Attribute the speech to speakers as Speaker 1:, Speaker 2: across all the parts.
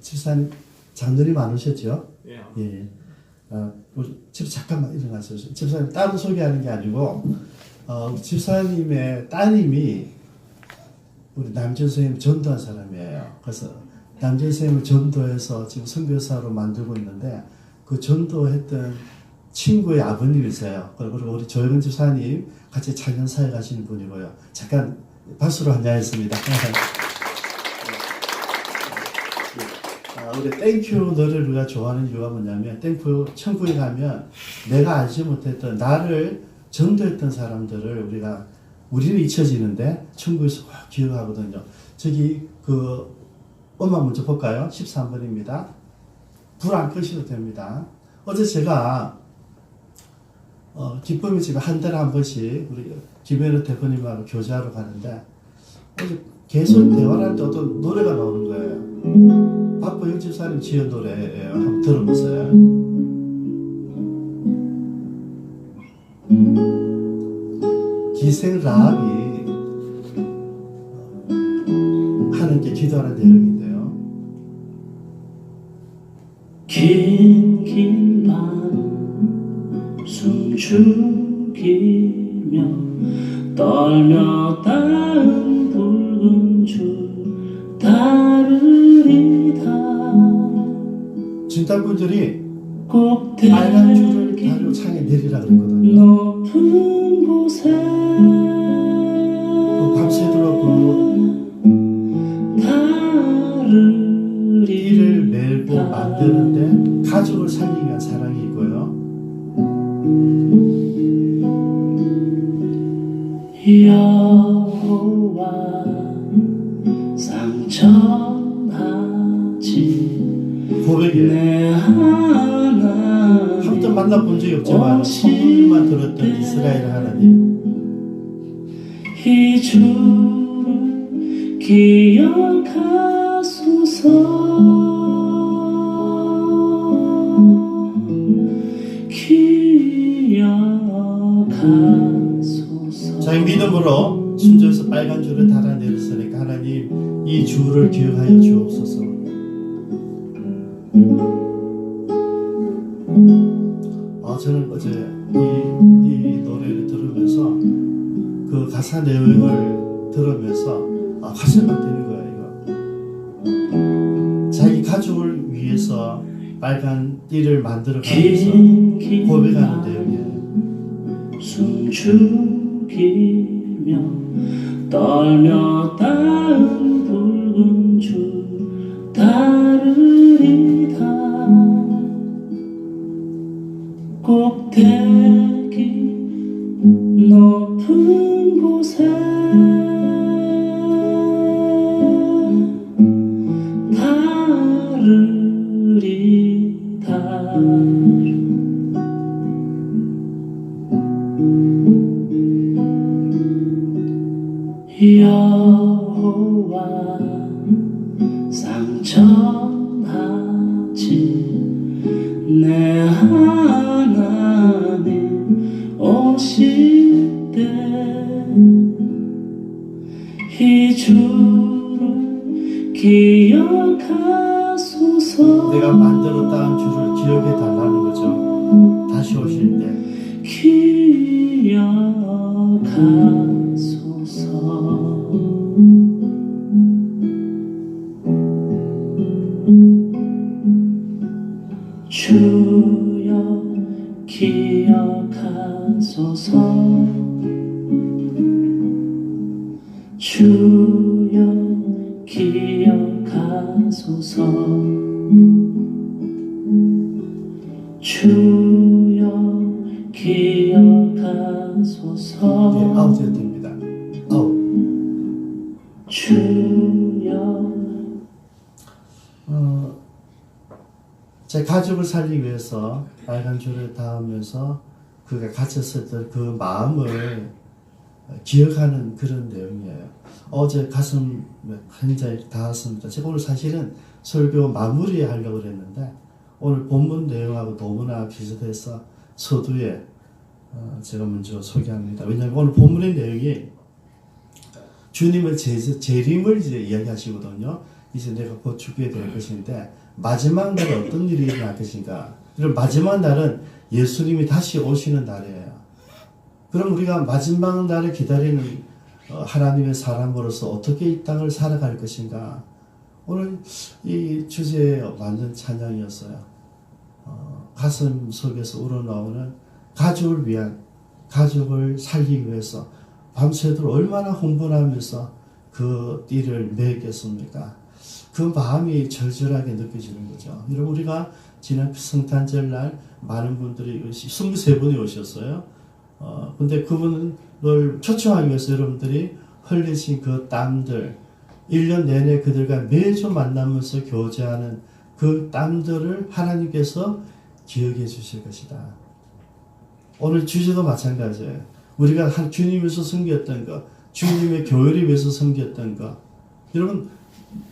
Speaker 1: 집사님 장년이 많으셨죠?
Speaker 2: 예.
Speaker 1: 예. 우리 잠깐만 일어나세요. 집사님 따로 소개하는 게 아니고 우리 집사님의 따님이 우리 남준 선생님 전도한 사람이에요. 그래서 남준 선생님을 전도해서 지금 선교사로 만들고 있는데 그 전도했던 친구의 아버님이세요. 그리고 우리 조영은 집사님 같이 작년 사회 가시는 분이고요. 잠깐 박수로 환영했습니다. 우리 땡큐 노래를 우리가 좋아하는 이유가 뭐냐면 땡큐 천국에 가면 내가 알지 못했던 나를 전도했던 사람들을 우리는 잊혀지는데 천국에서 꼭 기억하거든요. 저기 그 음악 먼저 볼까요? 13번입니다. 불 안 끄셔도 됩니다. 어제 제가 기쁨이 지금 한 달에 한 번씩 우리 김현우 대표님하고 교제하러 가는데 어제 계속 대화를 할 때 어떤 노래가 나오는 거예요. 박보영 집사님 지은 노래예요. 한번 들어보세요. 기생 라합이 하나님께 기도하는 내용인데요.
Speaker 3: 긴 밤 숨죽이며 떨며 닿은 붉은 줄 다르리다.
Speaker 1: 진땀꾼들이
Speaker 3: 꼭
Speaker 1: 빨간 줄을 다리로 창에 내리라 그랬거든요.
Speaker 3: 높은 곳에
Speaker 1: 밤새도록 띠를 메고 만드는데 가족을 살리기 위한 사랑이 있고요.
Speaker 3: 여호와 상천하지
Speaker 1: 고백이에요.
Speaker 3: 내 하나님
Speaker 1: 한 번 만나본 적이 없지만 소문만 들었던 이스라엘 하나님.
Speaker 3: 이 주를 기억하소서.
Speaker 1: 자기 믿음으로 순전해서 빨간 줄을 달아내렸으니까 하나님 이 주를 기억하여 주옵소서. 저는 어제 이 노래를 들으면서 그 가사 내용을 들으면서 가슴이 막 뛰는 거예요. 이거 자기 가족을 위해서 빨간 띠를 만들어가면서 고백하는 내용이에요.
Speaker 3: 숨죽이며 떨며 닿은 붉은 줄 다르리다. 꼭대기 높은 곳에 다르리다. 여호와 상천하지 내 하나님 오실 때 이 주를 기억하소서.
Speaker 1: 내가 만들었다는 주를 기억해 달라는 거죠. 다시 오실 때
Speaker 3: 기억하소서. 주여 기억하소서. 주여 기억하소서. 주여 기억하소서.
Speaker 1: 네, 아웃해도 됩니다. 아웃.
Speaker 3: 주여
Speaker 1: 제 가족을 살리기 위해서 빨간 줄을 닿으면서 그가 갇혔을 때 그 마음을 기억하는 그런 내용이에요. 어제 가슴 굉장히 닿았습니다. 제가 오늘 사실은 설교 마무리 하려고 그랬는데 오늘 본문 내용하고 너무나 비슷해서 서두에 제가 먼저 소개합니다. 왜냐하면 오늘 본문의 내용이 주님의 재림을 이제 이야기하시거든요. 이제 내가 곧 죽게 될 것인데 마지막 날에 어떤 일이 일어날 것인가? 그럼 마지막 날은 예수님이 다시 오시는 날이에요. 그럼 우리가 마지막 날을 기다리는 하나님의 사람으로서 어떻게 이 땅을 살아갈 것인가? 오늘 이 주제에 맞는 찬양이었어요. 가슴 속에서 우러나오는 가족을 위한, 가족을 살리기 위해서 밤새도록 얼마나 흥분하면서 그 띠를 매겠습니까? 그 마음이 절절하게 느껴지는 거죠. 여러분, 우리가 지난 성탄절 날 많은 분들이 23분이 오셨어요. 근데 그분을 초청하기 위해서 여러분들이 흘리신 그 땀들, 1년 내내 그들과 매주 만나면서 교제하는 그 땀들을 하나님께서 기억해 주실 것이다. 오늘 주제도 마찬가지예요. 우리가 주님 위해서 섬겼던 것, 주님의 교회를 위해서 섬겼던 것. 여러분,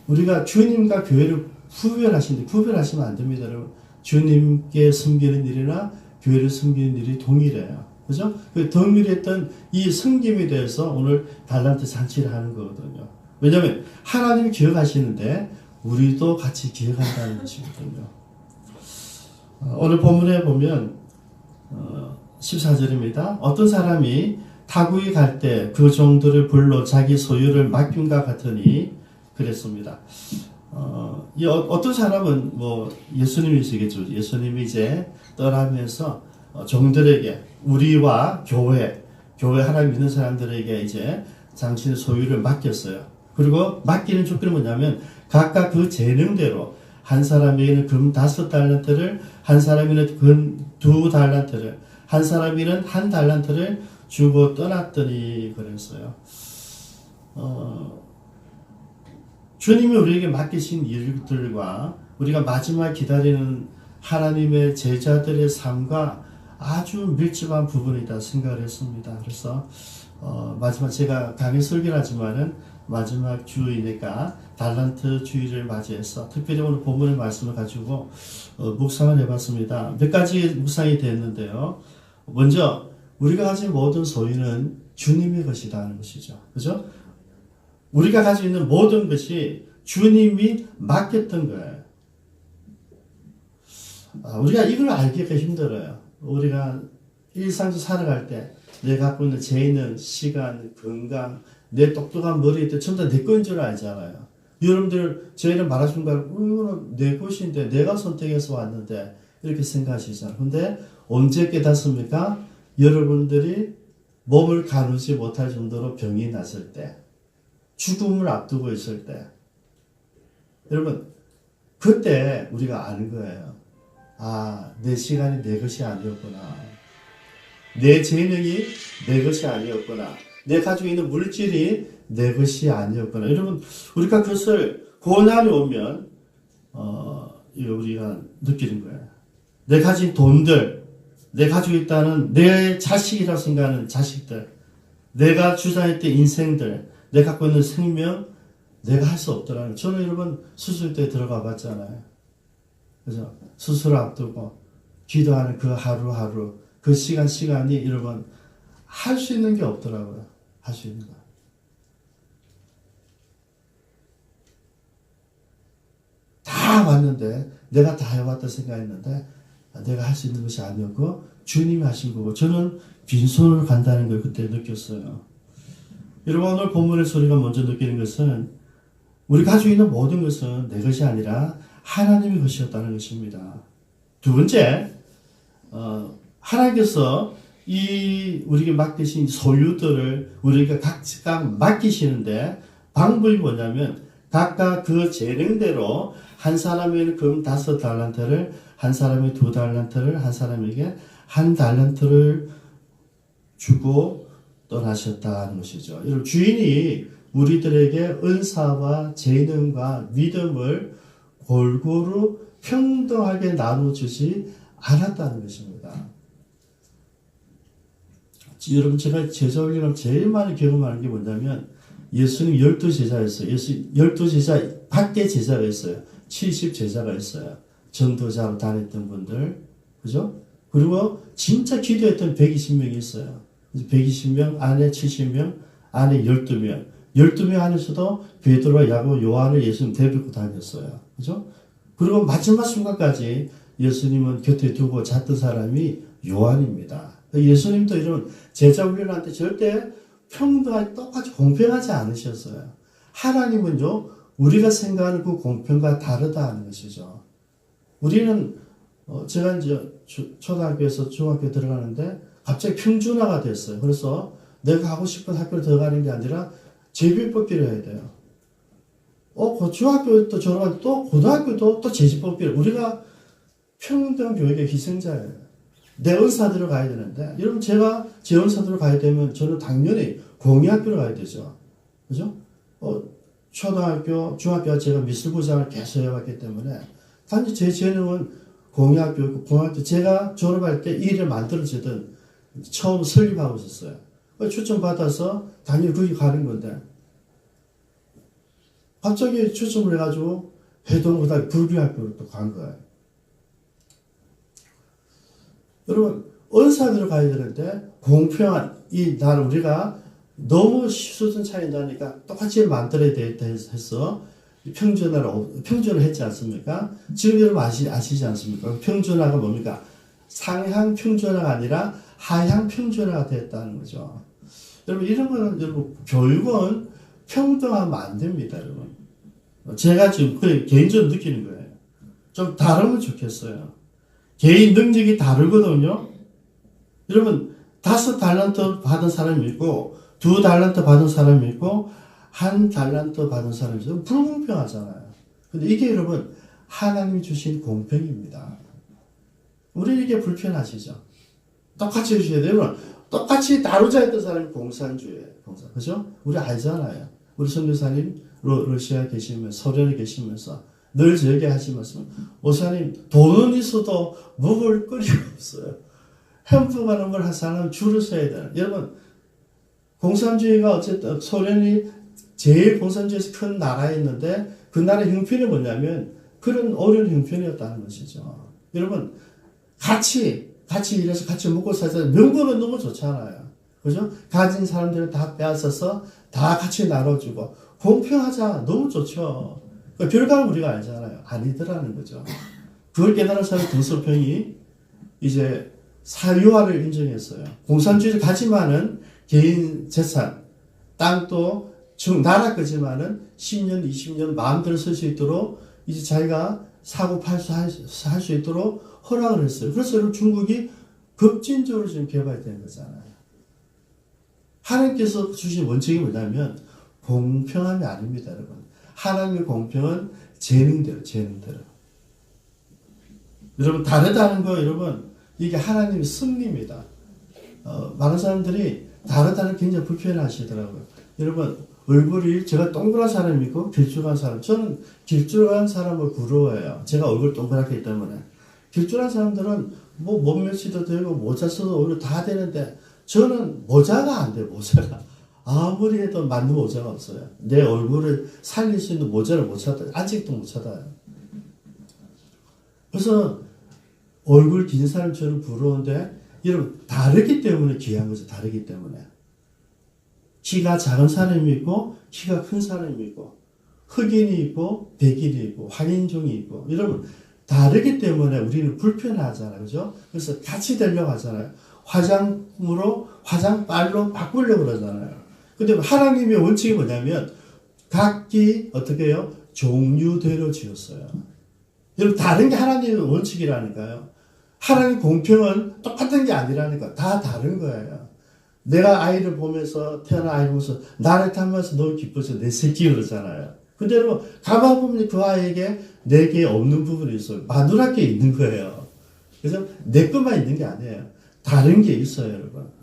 Speaker 1: 우리가 주님과 교회를 구별하시면 안 됩니다. 여러분, 주님께 섬기는 일이나 교회를 섬기는 일이 동일해요. 그죠? 그 동일했던 이 섬김에 대해서 오늘 달란트 잔치를 하는 거거든요. 왜냐하면 하나님이 기억하시는데 우리도 같이 기억한다는 것이거든요. 오늘 본문에 보면 14절입니다. 어떤 사람이 타국에 갈 때 그 종들을 불러 자기 소유를 맡김과 같으니 그랬습니다. 어떤 사람은 예수님이시겠죠. 예수님이 이제 떠나면서 종들에게 우리와 교회 하나님 믿는 사람들에게 이제 당신의 소유를 맡겼어요. 그리고 맡기는 조건이 뭐냐면 각각 그 재능대로 한 사람에게는 금 5달란트를, 한 사람에게는 금 2달란트를, 한 사람에게는 1달란트를 주고 떠났더니 그랬어요. 주님이 우리에게 맡기신 일들과 우리가 마지막 기다리는 하나님의 제자들의 삶과 아주 밀접한 부분이다 생각을 했습니다. 그래서 마지막 제가 강의 설교를 하지만은 마지막 주이니까 달란트 주일을 맞이해서 특별히 오늘 본문의 말씀을 가지고 묵상을 해봤습니다. 몇 가지 묵상이 됐는데요. 먼저 우리가 가진 모든 소유는 주님의 것이다 하는 것이죠. 그죠? 우리가 가지고 있는 모든 것이 주님이 맡겼던 거예요. 우리가 이걸 알기가 힘들어요. 우리가 일상에서 살아갈 때 내가 갖고 있는 재능, 시간, 건강, 내 똑똑한 머리에 전부 다 내 거인 줄 알잖아요. 여러분들 저희는 말하시는 거 이거는 내 것인데 내가 선택해서 왔는데 이렇게 생각하시잖아요. 근데 언제 깨닫습니까? 여러분들이 몸을 가누지 못할 정도로 병이 났을 때, 죽음을 앞두고 있을 때, 여러분 그때 우리가 아는 거예요. 내 시간이 내 것이 아니었구나. 내 재능이 내 것이 아니었구나. 내 가지고 있는 물질이 내 것이 아니었구나. 여러분, 우리가 그것을 고난이 오면 우리가 느끼는 거예요. 내 가진 돈들, 내 가지고 있다는 내 자식이라고 생각하는 자식들, 내가 주장했던 인생들, 내가 갖고 있는 생명, 내가 할 수 없더라는 거예요. 저는 여러분 수술대에 들어가 봤잖아요. 그죠? 수술을 앞두고 기도하는 그 하루하루, 그 시간이 여러분 할 수 있는 게 없더라고요. 할 수 있는 거. 다 왔는데 내가 다 해왔다 생각했는데 내가 할 수 있는 것이 아니었고 주님이 하신 거고 저는 빈손으로 간다는 걸 그때 느꼈어요. 여러분 오늘 본문의 소리가 먼저 느끼는 것은 우리 가지고 있는 모든 것은 내 것이 아니라 하나님의 것이었다는 것입니다. 두 번째, 하나님께서 우리에게 맡기신 소유들을 우리가 각각 맡기시는데 방법이 뭐냐면 각각 그 재능대로 한 사람에게는 금 5달란트를, 한 사람에게 2달란트를, 한 사람에게 1달란트를 주고 떠나셨다는 것이죠. 여러분 주인이 우리들에게 은사와 재능과 믿음을 골고루 평등하게 나눠주지 않았다는 것입니다. 여러분 제가 제자훈련을 제일 많이 경험하는 게 뭐냐면 예수님 12제자였어요. 12제자 밖에 제자가 있어요. 70제자가 있어요. 전도자로 다녔던 분들. 그죠? 그리고 진짜 기도했던 120명이 있어요. 120명 안에 70명 안에 12명. 12명 안에서도 베드로와 야고보, 요한을 예수님 데리고 다녔어요. 그죠? 그리고 마지막 순간까지 예수님은 곁에 두고 잤던 사람이 요한입니다. 예수님도 이런 제자 훈련한테 절대 평등하게 똑같이 공평하지 않으셨어요. 하나님은요, 우리가 생각하는 그 공평과 다르다는 것이죠. 우리는 제가 이제 초등학교에서 중학교 들어가는데 갑자기 평준화가 됐어요. 그래서 내가 가고 싶은 학교를 들어가는 게 아니라 제비뽑기를 해야 돼요. 그 중학교 또 졸업하면 또 고등학교도 또 제비뽑기를. 우리가 평등 교육의 희생자예요. 내 은사대로 가야 되는데, 여러분 제가 제 은사대로 가야 되면 저는 당연히 공의학교로 가야 되죠. 그죠? 초등학교, 중학교 제가 미술부장을 계속 해왔기 때문에 단지 제 재능은 공의학교, 공학교 제가 졸업할 때 일을 만들어지든 처음 설립하고 있었어요. 추천받아서 당연히 거기 가는 건데 갑자기 추천을 해가지고 해동고등학교 불교학교로 또 간 거예요. 여러분 은사대로 가야 되는데 공평한 이 날 우리가 너무 수준 차이 나니까 똑같이 만들어야 되겠다 해서 평준화를 했지 않습니까? 지금 여러분 아시지 않습니까? 평준화가 뭡니까? 상향 평준화가 아니라 하향 평준화가 됐다는 거죠. 여러분 이런 거는 여러분 교육은 평등하면 안 됩니다, 여러분. 제가 지금 개인적으로 느끼는 거예요. 좀 다르면 좋겠어요. 개인 능력이 다르거든요. 여러분 5달란트 받은 사람이 있고 2달란트 받은 사람이 있고 1달란트 받은 사람이 있어요. 불공평하잖아요. 근데 이게 여러분 하나님이 주신 공평입니다. 우리 이게 불편하시죠? 똑같이 해주셔야 돼요. 여러분 똑같이 다루자 했던 사람이 공산주의예요. 그죠? 우리 알잖아요. 우리 선교사님 러시아에 계시면서 소련에 계시면서 늘 저에게 하시면서 목사님 돈은 있어도 먹을 거리가 없어요. 햄버거 먹을 한 사람은 줄을 서야 돼요. 여러분 공산주의가 어쨌든 소련이 제일 공산주의에서 큰 나라였는데 그 나라의 형편이 뭐냐면 그런 어려운 형편이었다는 것이죠. 여러분 같이 일해서 같이 먹고 살자. 명분은 너무 좋잖아요. 그죠? 가진 사람들은 다 빼앗아서 다 같이 나눠주고 공평하자. 너무 좋죠. 그 결과는 우리가 알잖아요. 아니더라는 거죠. 그걸 깨달은 사람 등소평이 이제 사유화를 인정했어요. 공산주의를 가지만은 개인 재산, 땅도 나라 거지만은 10년, 20년 마음대로 쓸 수 있도록 이제 자기가 사고 팔수 할 수 있도록 허락을 했어요. 그래서 여러분 중국이 급진적으로 지금 개발된 거잖아요. 하나님께서 주신 원칙이 뭐냐면 공평함이 아닙니다, 여러분. 하나님의 공평은 재능대로. 여러분 다르다는 거 여러분 이게 하나님의 섭리입니다. 많은 사람들이 다르다는 굉장히 불편해하시더라고요. 여러분 얼굴이 제가 동그란 사람이고 길쭉한 사람. 저는 길쭉한 사람을 부러워해요. 제가 얼굴 동그랗기 때문에. 길쭉한 사람들은 뭐 몸매치도 되고 모자 써도 오히려 다 되는데 저는 모자가 안 돼요. 모자가. 아무리 해도 맞는 모자가 없어요. 내 얼굴을 살릴 수 있는 모자를 못 찾아요. 아직도 못 찾아요. 그래서 얼굴 긴 사람 저는 부러운데 여러분 다르기 때문에 귀한 거죠. 다르기 때문에. 키가 작은 사람이 있고 키가 큰 사람이 있고 흑인이 있고 백인이 있고 황인종이 있고 여러분 다르기 때문에 우리는 불편하잖아요. 그죠? 그래서 같이 되려고 하잖아요. 화장품으로 화장빨로 바꾸려고 그러잖아요. 근데 하나님의 원칙이 뭐냐면 각기 어떻게 해요? 종류대로 지었어요. 여러분 다른 게 하나님의 원칙이라니까요. 하나님 공평은 똑같은 게 아니라니까. 다 다른 거예요. 내가 아이를 보면서 태어난 아이를 보면서 나를 닮아서 너무 기뻐서 내 새끼 그러잖아요. 근데 여러분 가만 보면 그 아이에게 내게 없는 부분이 있어요. 마누라께 있는 거예요. 그래서 내 것만 있는 게 아니에요. 다른 게 있어요, 여러분.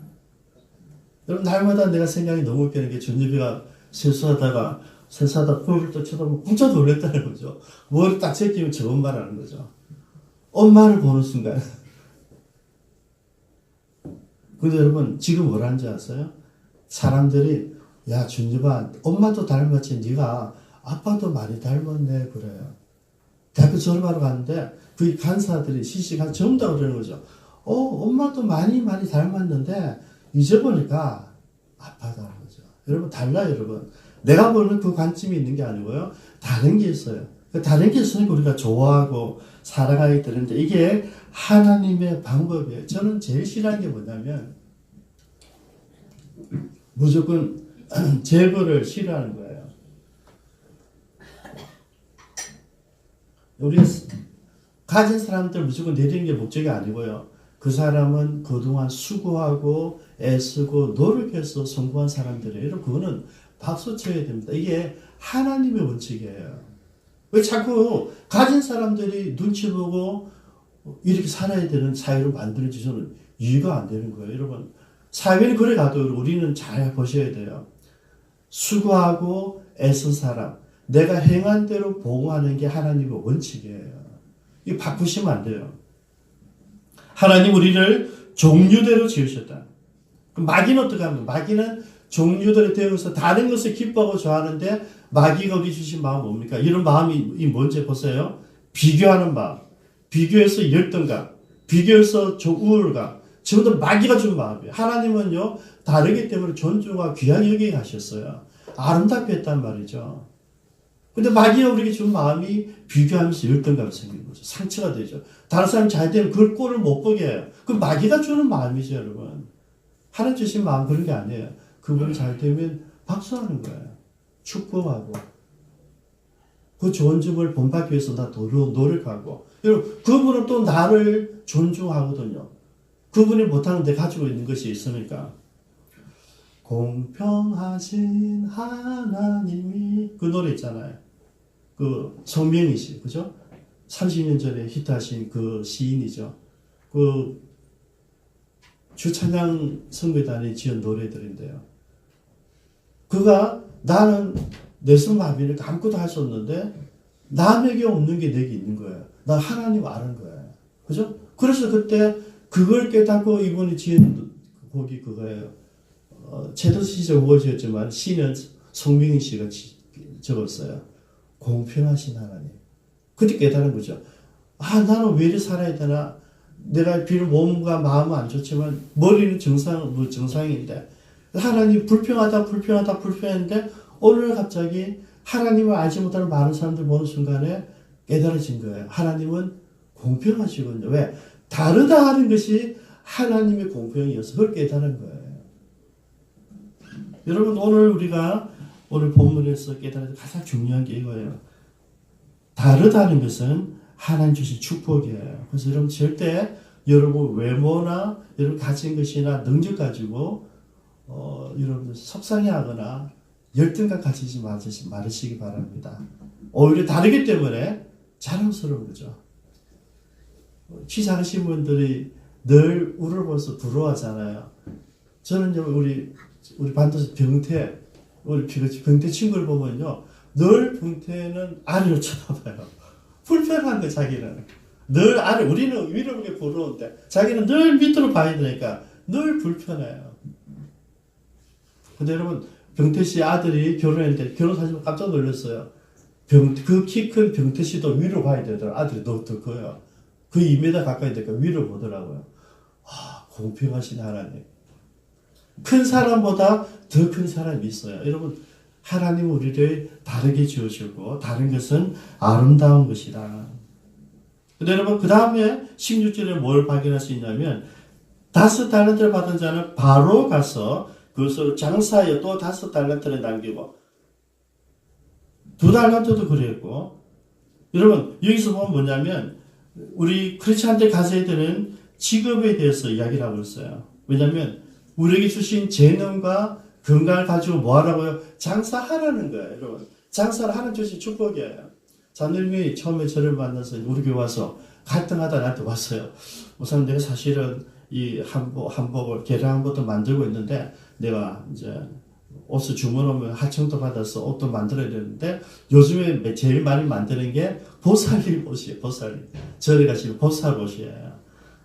Speaker 1: 여러분 날마다 내가 생각이 너무 웃기는 게 준엽이가 세수하다가 거울을 또 쳐다보면 깜짝 놀랐다는 거죠. 머리 딱 제끼면 저건 말하는 거죠. 엄마를 보는 순간. 근데 여러분 지금 뭐라는지 아세요? 사람들이 야 준엽아 엄마도 닮았지 네가 아빠도 많이 닮았네 그래요. 대학교 졸업하러 갔는데 그 간사들이 시시간 전부 다 그러는 거죠. 엄마도 많이 닮았는데 잊어보니까 아빠다는 거죠. 여러분 달라요 여러분. 내가 보는 그 관점이 있는 게 아니고요. 다른 게 있어요. 그 다른 게 있으니까 우리가 좋아하고 살아가게 되는데 이게 하나님의 방법이에요. 저는 제일 싫어하는 게 뭐냐면 무조건 재벌을 싫어하는 거예요. 우리 가진 사람들 무조건 내리는 게 목적이 아니고요. 그 사람은 그동안 수고하고 애쓰고 노력해서 성공한 사람들이에요. 여러분 그거는 박수 쳐야 됩니다. 이게 하나님의 원칙이에요. 왜 자꾸 가진 사람들이 눈치 보고 이렇게 살아야 되는 사회를 만드는지 저는 이해가 안 되는 거예요. 여러분 사회를 그래 가도 우리는 잘 보셔야 돼요. 수고하고 애쓴 사람, 내가 행한 대로 보호하는 게 하나님의 원칙이에요. 이거 바꾸시면 안 돼요. 하나님 우리를 종류대로 지으셨다. 그럼 마귀는 어떻게 합니까? 마귀는 종류대로 되어서 다른 것을 기뻐하고 좋아하는데 마귀가 우리 주신 마음은 뭡니까? 이런 마음이 뭔지 보세요. 비교하는 마음, 비교해서 열등감, 비교해서 우울감, 전부 다 마귀가 준 마음이에요. 하나님은요 다르기 때문에 존중과 귀하게 여기게 하셨어요. 아름답게 했단 말이죠. 근데 마귀가 우리에게 준 마음이 비교하면서 열등감이 생기는 거죠. 상처가 되죠. 다른 사람이 잘 되면 그걸 꼴을 못 보게 해요. 그 마귀가 주는 마음이죠, 여러분. 하나님 주신 마음 그런 게 아니에요. 그분이 잘 되면 박수하는 거예요. 축복하고. 그 좋은 점을 본받기 위해서 나 노력하고. 여러분, 그분은 또 나를 존중하거든요. 그분이 못하는데 가지고 있는 것이 있으니까. 공평하신 하나님이 그 노래 있잖아요. 그 성명희 씨, 그죠? 30년 전에 히트하신 그 시인이죠. 그 주찬양 선교단이 지은 노래들인데요. 그가 나는 뇌성마비니까 아무것도 할 수 없는데 남에게 없는 게 내게 있는 거예요. 나 하나님 아는 거예요. 그죠? 그래서 그때 그걸 깨닫고 이분이 지은 곡이 그거예요. 제도 시절 우거지였지만 시는 송명희 씨가 적었어요. 공평하신 하나님. 그때 깨달은 거죠. 아, 나는 왜 이렇게 살아야 되나? 내가 비록 몸과 마음은 안 좋지만 머리는 정상인데 하나님 불평하는데 오늘 갑자기 하나님을 알지 못하는 많은 사람들 보는 순간에 깨달아진 거예요. 하나님은 공평하시군요. 왜? 다르다 하는 것이 하나님의 공평이어서 그걸 깨달은 거예요. 여러분 오늘 본문에서 깨달은 가장 중요한 게 이거예요. 다르다는 것은 하나님 주신 축복이에요. 그래서 여러분 절대 여러분 외모나 여러분 가진 것이나 능력 가지고 여러분들 속상해하거나 열등감 가지지 말으시기 바랍니다. 오히려 다르기 때문에 자랑스러운 거죠. 키 작으신 분들이 늘 우러러서 부러워하잖아요. 저는 우리 반도서 병태 우리 병태 친구를 보면요, 늘 병태는 아래로 쳐다봐요. 불편한 거 자기는 늘 아래, 우리는 위로 보게 부러운데 자기는 늘 밑으로 봐야 되니까 늘 불편해요. 근데 여러분 병태 씨 아들이 결혼했는데 결혼 사진 깜짝 놀랐어요. 그 키 큰 병태 씨도 위로 봐야 되더라고요. 아들이 더 커요. 그 2m 가까이 되니까 위로 보더라고요. 아, 공평하신 하나님. 큰 사람보다 더 큰 사람이 있어요. 여러분 하나님은 우리를 다르게 지으시고 다른 것은 아름다운 것이다. 근데 여러분 그 다음에 16절에 뭘 발견할 수 있냐면 5달란트를 받은 자는 바로 가서 그것을 장사하여 또 5달란트를 남기고 2달란트도 그랬고, 여러분 여기서 보면 뭐냐면 우리 크리스찬들 가져야 되는 직업에 대해서 이야기를 하고 있어요. 왜냐하면 우리에게 주신 재능과 건강을 가지고 뭐 하라고요? 장사하라는 거예요. 여러분 장사를 하는 주신 축복이에요. 자녀님이 처음에 저를 만나서 우리 교회 와서 갈등하다 나한테 왔어요. 우선 내가 사실은 이 한복을 계량 한복도 만들고 있는데 내가 이제 옷을 주문하면 하청도 받아서 옷도 만들어야 되는데 요즘에 제일 많이 만드는 게 보살리 옷이에요. 보살리. 저리 가시면 보살 옷이에요.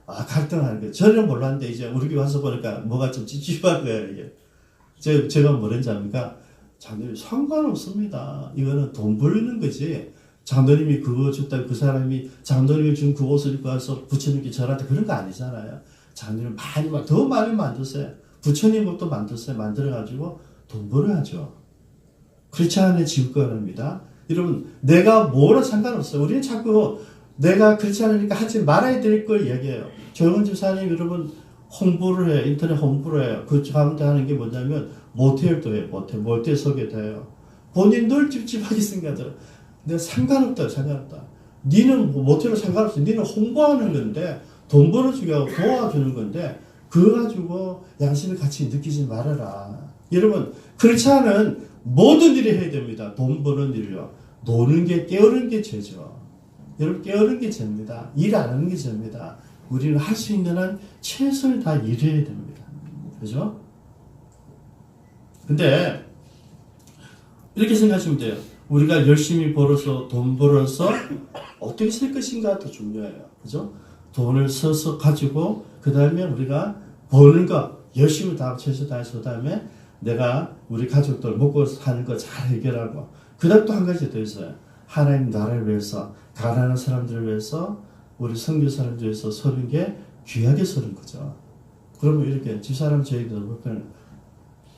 Speaker 1: 아, 갈등하는 거예요. 저는 몰랐는데 이제 우리 교회 와서 보니까 뭐가 좀 찝찝한 거예요. 이게. 제가 뭐랬는지 압니까? 장로님 상관없습니다. 이거는 돈 벌는 거지. 장로님이 그거 줬다 그 사람이 장로님이 준 그 옷을 입고 와서 부처님께 절한테 그런 거 아니잖아요. 장로님 더 많이 만드세요. 부처님 옷도 만드세요. 만들어가지고 돈 벌어야죠. 그렇지 않은 지급권입니다. 여러분, 내가 뭐라 상관없어요. 우리는 자꾸 내가 그렇지 않으니까 하지 말아야 될 걸 얘기해요. 조영은 집사님, 여러분, 홍보를 해요. 인터넷 홍보를 해요. 그 가운데 하는 게 뭐냐면, 모텔도 해요. 모텔 소개도 해요. 본인 늘 찝찝하게 생각하더라. 내가 상관없다, 상관없다. 니는 모텔로 상관없어. 니는 홍보하는 건데, 돈 벌어주기 하고 도와주는 건데, 그거 가지고 양심의 가치 느끼지 말아라. 여러분, 그렇지 않은 모든 일을 해야 됩니다. 돈 버는 일을요. 노는 게, 깨우는 게 죄죠. 여러분, 깨우는 게 죄입니다. 일 안 하는 게 죄입니다. 우리는 할 수 있는 한 최선을 다 일해야 됩니다. 그죠? 근데, 이렇게 생각하시면 돼요. 우리가 열심히 벌어서, 돈 벌어서, 어떻게 쓸 것인가 더 중요해요. 그죠? 돈을 써서 가지고, 그 다음에 우리가 버는 거, 열심히 다 최선 다해서, 그 다음에 내가 우리 가족들 먹고 사는 거 잘 해결하고, 그 다음 또 한 가지 더 있어요. 하나님 나라를 위해서, 가난한 사람들을 위해서, 우리 선교 사람들을 위해서 서는 게 귀하게 서는 거죠. 그러면 이렇게 집사람 저희들 보면,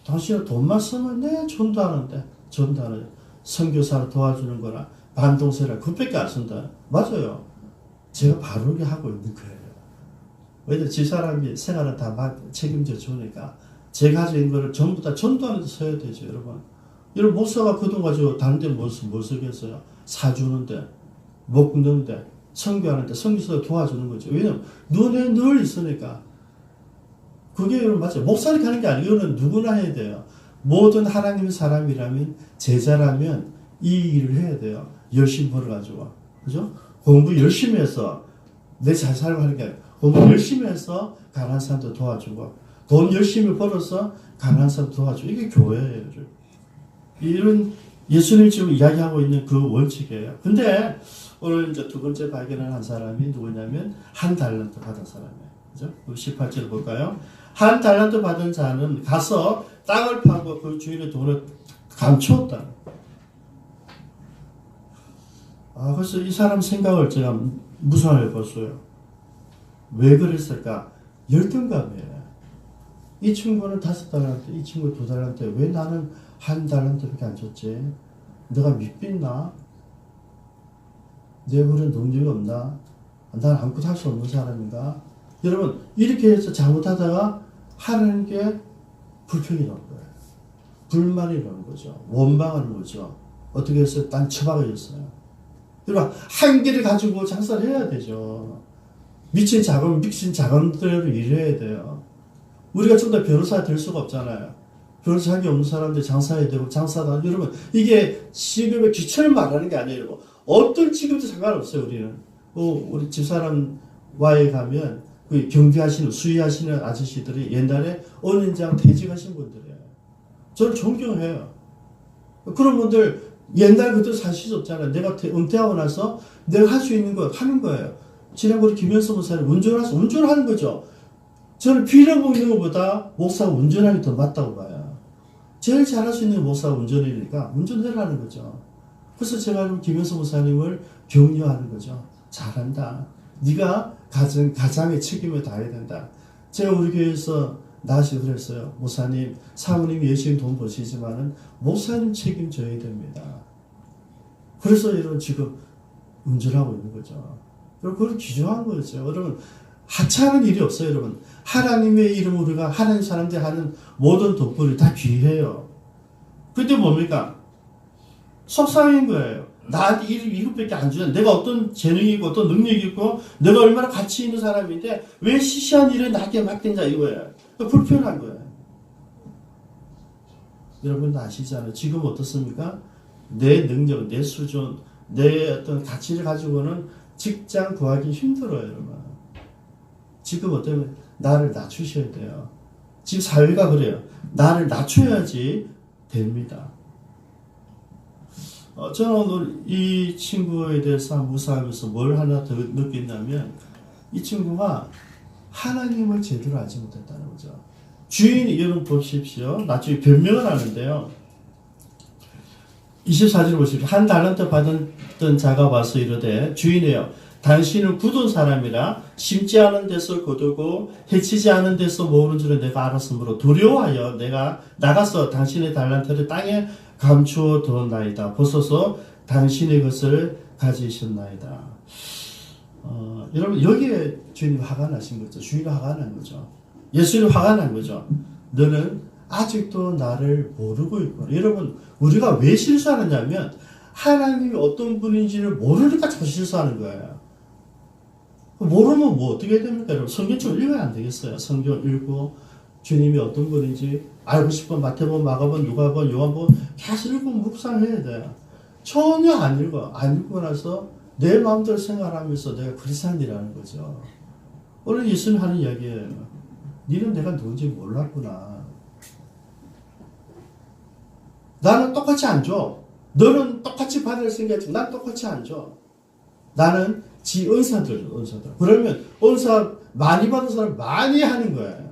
Speaker 1: 당신은 돈만 쓰면 내 전도하는데, 선교사를 도와주는 거나, 반동세라, 그것밖에 안 쓴다. 맞아요. 제가 바르게 하고 있는 거예요. 왜냐면 집사람이 생활을 다 책임져 주니까, 제가 가지고 있는 거를 전부 다 전도하는 데 써야 되죠, 여러분. 여러분, 목사가 그 돈 가지고 다른 데 뭘 쓰겠어요? 사주는데, 먹는데, 선교하는데, 선교사 도와주는 거죠. 왜냐면, 눈에 늘 있으니까. 그게 여러분 맞아요. 목사를 가는 게 아니고, 이거는 누구나 해야 돼요. 모든 하나님의 사람이라면, 제자라면, 이 일을 해야 돼요. 열심히 벌어가지고. 그죠? 공부 열심히 해서, 내 잘 살고 하는 게 아니라, 공부 열심히 해서, 가난한 사람도 도와주고, 돈 열심히 벌어서, 가난한 사람도 도와주고, 이게 교회예요. 이런 예수님이 지금 이야기하고 있는 그 원칙이에요. 근데 오늘 이제 두 번째 발견을 한 사람이 누구냐면 한 달란트 받은 사람이에요. 그죠? 18절 볼까요? 한 달란트 받은 자는 가서 땅을 파고 그 주인의 돈을 감추었다. 그래서 이 사람 생각을 제가 무상해 봤어요. 왜 그랬을까? 열등감이에요. 이 친구는 5달란트, 이 친구 2달란트, 왜 나는 한 달란트밖에 안 줬지? 내가 밑빛나? 내 그런 능력이 없나? 난 아무것도 할 수 없는 사람인가? 여러분, 이렇게 해서 잘못하다가 하는 게 불평이 나는 거예요. 불만이 나는 거죠. 원망하는 거죠. 어떻게 해서 딴 처박아졌어요. 여러분, 한계를 가지고 장사를 해야 되죠. 미친 자금대로 일해야 돼요. 우리가 좀 더 변호사 될 수가 없잖아요. 변호사 하기 없는 사람들 장사해야 되고, 장사다. 여러분, 이게 직업의 기초를 말하는 게 아니에요. 여러분. 어떤 직업도 상관없어요, 우리는. 우리 집사람와에 가면, 그 경비하시는, 수의하시는 아저씨들이 옛날에 은행장 퇴직하신 분들이에요. 저는 존경해요. 그런 분들, 옛날 그대로 사실 수 없잖아요. 내가 은퇴하고 나서 내가 할 수 있는 거 하는 거예요. 지난번에 김현수 목사님 운전하는 거죠. 저는 빌어먹는 것보다 목사가 운전하는 게 더 맞다고 봐요. 제일 잘할 수 있는 목사가 운전이니까 운전해라는 거죠. 그래서 제가 김현수 목사님을 격려하는 거죠. 잘한다. 네가 가장의 책임을 다해야 된다. 제가 우리 교회에서 나시 그랬어요. 목사님, 사모님이 열심히 돈 버시지만은 목사님 책임져야 됩니다. 그래서 여러분 지금 운전하고 있는 거죠. 여러분 그걸 기조한 거죠. 여러분 하찮은 일이 없어요, 여러분. 하나님의 이름으로 우리가 하나님 사람들이 하는 모든 덕분이 다 귀해요. 근데 뭡니까? 속상인 거예요. 나한테 이것밖에 안 주냐. 내가 어떤 재능이 있고 어떤 능력이 있고 내가 얼마나 가치 있는 사람인데 왜 시시한 일에 나에게 맡긴다 이거예요. 불편한 거예요. 여러분 아시잖아요. 지금 어떻습니까? 내 능력, 내 수준, 내 어떤 가치를 가지고는 직장 구하기 힘들어요, 여러분. 지금 어쩌면 나를 낮추셔야 돼요. 지금 사회가 그래요. 나를 낮춰야지 됩니다. 저는 오늘 이 친구에 대해서 묵상하면서 뭘 하나 더 느꼈냐면 이 친구가 하나님을 제대로 알지 못했다는 거죠. 주인이 여러분 보십시오. 나중에 변명을 하는데요. 24절 보십시오. 한 달란트 받았던 자가 와서 이르되 주인이여 당신은 굳은 사람이라 심지 않은 데서 거두고 해치지 않은 데서 모으는 줄을 내가 알았으므로 두려워하여 내가 나가서 당신의 달란트를 땅에 감추어 두었나이다. 벗어서 당신의 것을 가지셨나이다. 여러분 여기에 주님 화가 나신 거죠. 주님이 화가 난 거죠. 예수님 화가 난 거죠. 너는 아직도 나를 모르고 있구나. 여러분 우리가 왜 실수하느냐면 하나님이 어떤 분인지를 모르니까 자꾸 실수하는 거예요. 모르면 뭐 어떻게 해야 됩니까? 여러분 성경 좀 읽어야 안 되겠어요. 성경 읽고 주님이 어떤 분인지 알고 싶으면 마태복음, 마가복음, 누가복음, 요한복음 계속 읽고 묵상해야 돼요. 전혀 안 읽어. 안 읽고 나서 내 마음대로 생각하면서 내가 그리스도인이라는 거죠. 오늘 예수님 하는 이야기예요. 너는 내가 누군지 몰랐구나. 나는 똑같이 안 줘. 너는 똑같이 받을 생각이지. 난 똑같이 안 줘. 나는 지 은사들. 그러면 은사 많이 받은 사람 많이 하는 거예요.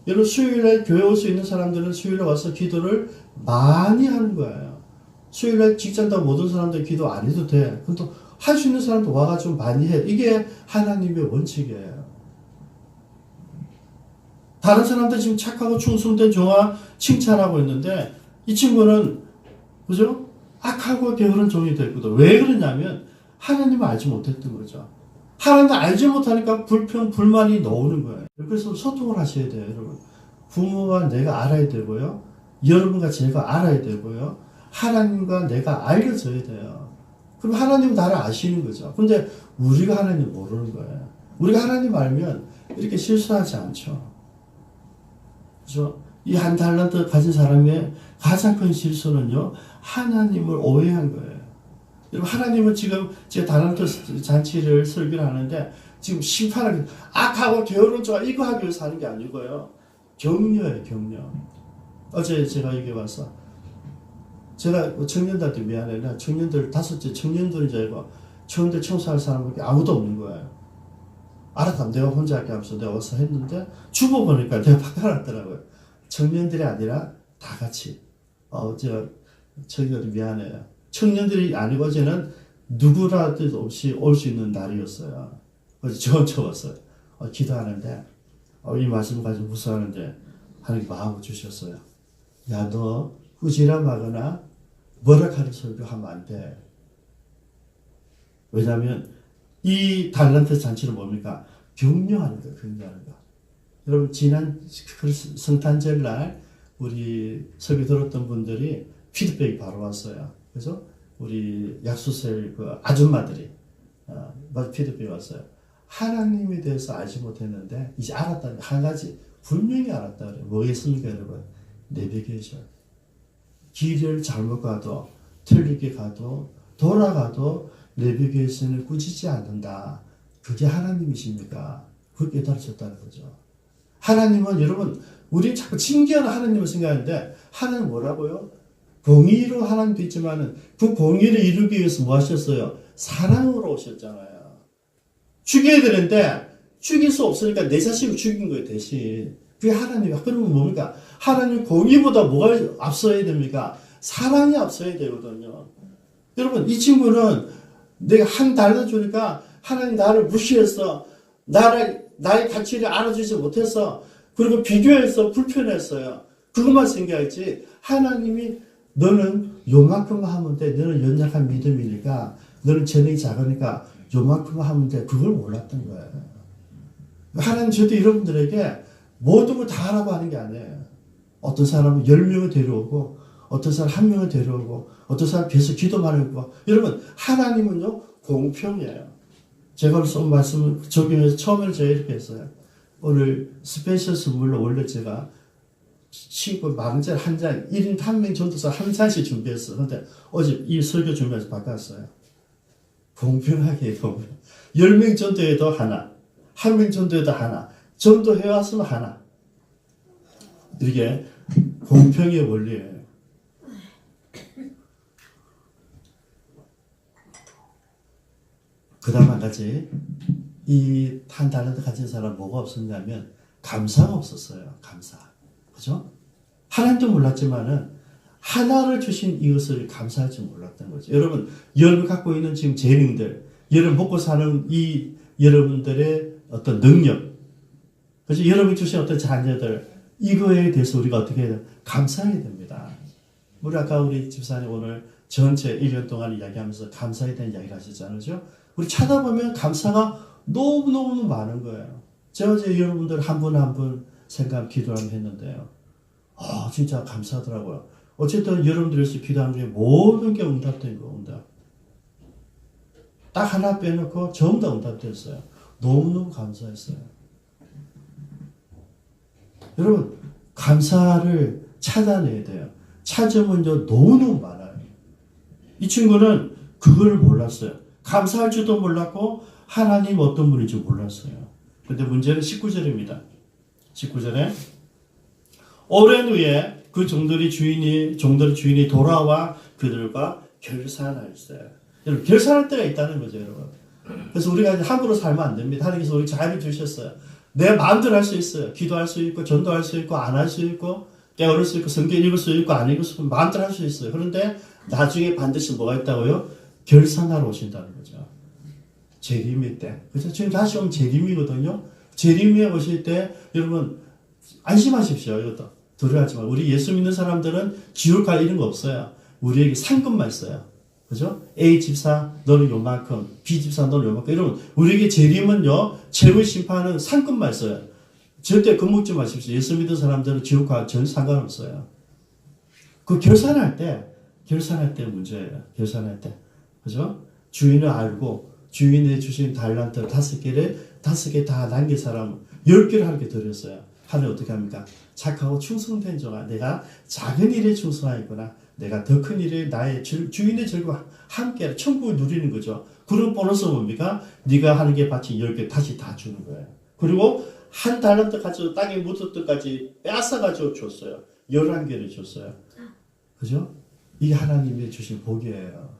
Speaker 1: 여러분 수요일에 교회 올 수 있는 사람들은 수요일에 와서 기도를 많이 하는 거예요. 수요일에 직장 다 모든 사람들 기도 안 해도 돼. 그럼 또 할 수 있는 사람도 와가지고 많이 해. 이게 하나님의 원칙이에요. 다른 사람들 지금 착하고 충성된 종아 칭찬하고 있는데 이 친구는 그죠? 악하고 게으른 종이 됐거든. 왜 그러냐면 하나님을 알지 못했던 거죠. 하나님을 알지 못하니까 불평, 불만이 나오는 거예요. 그래서 소통을 하셔야 돼요, 여러분. 부모와 내가 알아야 되고요. 여러분과 제가 알아야 되고요. 하나님과 내가 알려져야 돼요. 그럼 하나님은 나를 아시는 거죠. 근데 우리가 하나님 모르는 거예요. 우리가 하나님 알면 이렇게 실수하지 않죠. 그죠? 이 한 달란트 가진 사람의 가장 큰 실수는요, 하나님을 오해한 거예요. 여러분, 하나님은 지금 제 달란트 잔치를 설교를 하는데, 지금 심판하기, 악하고 게으른 자가 이거 하기 위해서 하는 게 아니고요. 격려예요, 격려. 어제 제가 여기 와서, 제가 청년들한테 미안해. 청년들, 다섯째 청년들인 줄 알고, 청년들 청소할 사람밖에 아무도 없는 거예요. 알았다. 내가 혼자 할게 하면서 내가 와서 했는데, 주보 보니까 내가 바꿔놨더라고요. 청년들이 아니라 다 같이. 제가 청년들이 미안해요. 청년들이 아니고 어제는 누구라도 없이 올 수 있는 날이었어요. 그래서 저 적었어요. 기도하는데, 이 말씀 가지고 무서워하는데, 하나님 마음을 주셨어요. 야, 너 후지람하거나 뭐라카는 설교하면 안 돼. 왜냐하면 이 달란트 잔치는 뭡니까? 격려하는 거, 격려하는 거. 여러분 지난 성탄절 날 우리 설교 들었던 분들이 피드백이 바로 왔어요. 그래서 우리 약수셀 그 아줌마들이 피드백이 왔어요. 하나님에 대해서 알지 못했는데 이제 알았다는 한 가지 분명히 알았다 그래요. 뭐겠습니까, 여러분? 내비게이션. 길을 잘못 가도 틀리게 가도 돌아가도 내비게이션을 꾸짖지 않는다. 그게 하나님이십니까? 그걸 깨달으셨다는 거죠. 하나님은 여러분, 우리 자꾸 신기한 하나님을 생각하는데 하나님 뭐라고요? 공의로 하나님도 있지만은 그 공의를 이루기 위해서 뭐 하셨어요? 사랑으로 오셨잖아요. 죽여야 되는데 죽일 수 없으니까 내 자식을 죽인 거예요, 대신. 그게 하나님이야. 그러면 뭡니까? 하나님 공의보다 뭐가 앞서야 됩니까? 사랑이 앞서야 되거든요. 여러분, 이 친구는 내가 한 달러 주니까 하나님 나를 무시했어. 나의 가치를 알아주지 못했어. 그리고 비교해서 불편했어요. 그것만 생각했지. 하나님이 너는 요만큼만 하면 돼. 너는 연약한 믿음이니까. 너는 재능이 작으니까 요만큼만 하면 돼. 그걸 몰랐던 거예요. 하나님 저도 여러분들에게 모든 걸 다 하라고 하는 게 아니에요. 어떤 사람은 10명을 데려오고 어떤 사람 1명을 데려오고 어떤 사람 계속 기도만 하고. 여러분 하나님은요 공평해요. 제가 쏜 말씀을 적용해서 처음에는 제가 이렇게 했어요. 오늘 스페셜 선물로 원래 제가 친구 만원짜리 한 장, 1인 1명 전도사 한 장씩 준비했어요. 그런데 어제 이 설교 준비해서 바꿨어요. 공평하게 해도 10명 전도에도 하나, 1명 전도에도 하나, 전도해왔으면 하나. 이게 공평의 원리예요. 그 다음 한 가지, 이 한 달란트 가진 사람 뭐가 없었냐면 감사가 없었어요. 감사. 그죠? 하나님도 몰랐지만은 하나를 주신 이것을 감사할 줄 몰랐던 거죠. 여러분, 여러분 갖고 있는 지금 재능들, 여러분 먹고 사는 이 여러분들의 어떤 능력, 그죠? 여러분이 주신 어떤 자녀들, 이거에 대해서 우리가 어떻게 해야 돼요? 감사해야 됩니다. 우리 집사님 오늘 전체 1년 동안 이야기하면서 감사에 대한 이야기를 하셨잖아요. 그죠? 우리 찾아보면 감사가 너무너무 많은 거예요. 제가 어제 여러분들 한 분 한 분 생각 기도하면 했는데요. 진짜 감사하더라고요. 어쨌든 여러분들에서 기도한 중에 모든 게 응답된 거, 응답. 딱 하나 빼놓고 전부 다 응답됐어요. 너무너무 감사했어요. 여러분, 감사를 찾아내야 돼요. 찾으면 너무너무 많아요. 이 친구는 그걸 몰랐어요. 감사할 줄도 몰랐고 하나님 어떤 분인지 몰랐어요. 근데 문제는 19절입니다. 19절에 오랜 후에 그 종들의 주인이 돌아와 그들과 결산하였어요. 여러분, 결산할 때가 있다는 거죠, 여러분. 그래서 우리가 함부로 살면 안 됩니다. 하나님께서 우리 자유를 주셨어요. 내 마음대로 할 수 있어요. 기도할 수 있고, 전도할 수 있고, 안 할 수 있고, 깨어날 수 있고, 성경 읽을 수 있고, 안 읽을 수 있고, 마음대로 할 수 있어요. 그런데 나중에 반드시 뭐가 있다고요? 결산하러 오신다는 거죠. 재림의 때. 그죠? 지금 다시 오면 재림이거든요. 재림에 오실 때, 여러분, 안심하십시오. 이것도. 두려워하지 말고. 우리 예수 믿는 사람들은 지옥 갈 이런 거 없어요. 우리에게 상급만 있어요. 그죠? A 집사, 너는 요만큼. B 집사, 너는 요만큼. 이러면, 우리에게 재림은요, 최후의 심판은 상급만 있어요. 절대 겁먹지 마십시오. 예수 믿는 사람들은 지옥과 전 상관없어요. 그 결산할 때 문제예요. 결산할 때. 그죠? 주인을 알고, 주인이 주신 달란트 5개 다 남긴 사람 10개를 하나님께 드렸어요. 하나님 어떻게 합니까? 착하고 충성된 자가 내가 작은 일에 충성하였구나. 내가 더 큰 일에 나의 주인의 즐거움과 함께 천국을 누리는 거죠. 그런 보너스 뭡니까? 네가 하는 게 바친 10개 다시 다 주는 거예요. 그리고 한 달란트 가지고 땅에 묻었던 까지 뺏어가지고 줬어요. 11개를 줬어요. 그죠? 이게 하나님이 주신 복이에요.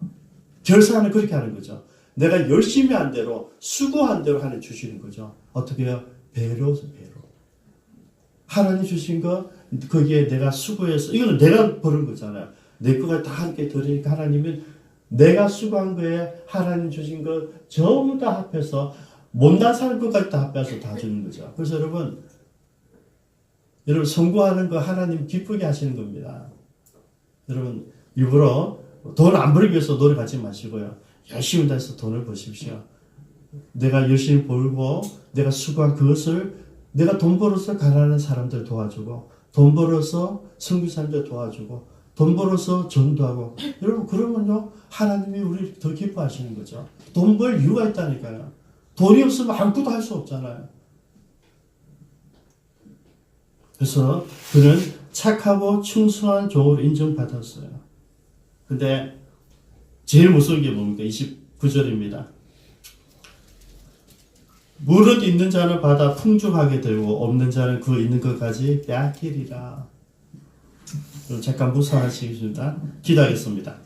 Speaker 1: 결산은 그렇게 하는 거죠. 내가 열심히 한 대로, 수고한 대로 하나님 주시는 거죠. 어떻게 해요? 배로서 배로. 하나님 주신 거, 거기에 내가 수고해서, 이거는 내가 버는 거잖아요. 내 거가 다 함께 들으니까 하나님은 내가 수고한 거에 하나님 주신 거 전부 다 합해서, 못난 사람 것까지 다 합해서 다 주는 거죠. 그래서 여러분 선고하는 거 하나님 기쁘게 하시는 겁니다. 여러분, 일부러 돈 안 벌기 위해서 노력하지 마시고요. 열심히 다해서 돈을 버십시오. 내가 열심히 벌고 내가 수고한 그것을 내가 돈 벌어서 가난한 사람들 도와주고 돈 벌어서 선교사님들 도와주고 돈 벌어서 전도하고 여러분 그러면요 하나님이 우리 더 기뻐하시는 거죠. 돈 벌 이유가 있다니까요. 돈이 없으면 아무것도 할 수 없잖아요. 그래서 그는 착하고 충성한 종으로 인정받았어요. 근데 제일 무서운 게 뭡니까? 29절입니다. 무릇 있는 자는 받아 풍족하게 되고 없는 자는 그 있는 것까지 빼앗기리라. 잠깐 묵상하시겠습니다. 기도하겠습니다.